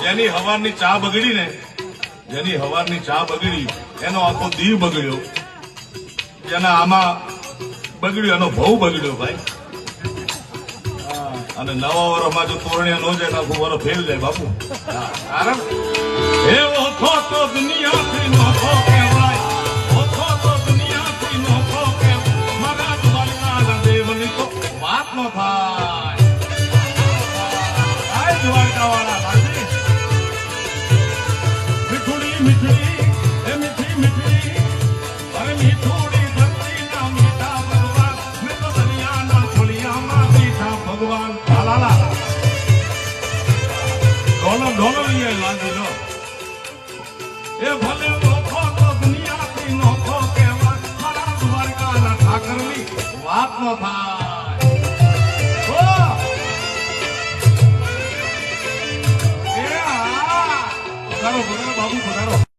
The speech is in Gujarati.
જેની હવારની ચા બગડી ને, જેની હવારની ચા બગડી એનો આખો દીવ બગડ્યો, જેના આમાં બગડ્યો એનો ભવ બગડ્યો ભાઈ. અને નવા વર્ષમાં જો તોરણિયા નો જાય આખું વર ફેલ જાય બાપુ. કારણ એવો તો દુનિયાથી નોખો કહેવાય, ઓછો તો દુનિયાથી નોખો કહેવાય. મારા દ્વારકાના દેવની તો વાત ન થાય. આ દ્વારકાવાળા બાજી મીઠુડી મીઠડી એ મીઠી મીઠડી અરે મીઠુડી ધરતીના મીઠા ભગવાન મેં તો દરિયાના ખોળિયામાં મીઠા ભગવાન. લાલા ડોલો લઈએ લાગી લો એ ભલે નોખો તો દુનિયાથી નોખો કહેવાય. મારા દ્વારકાના ઠાકરની વાત ન થાય. પધારો બાબુ પધારો.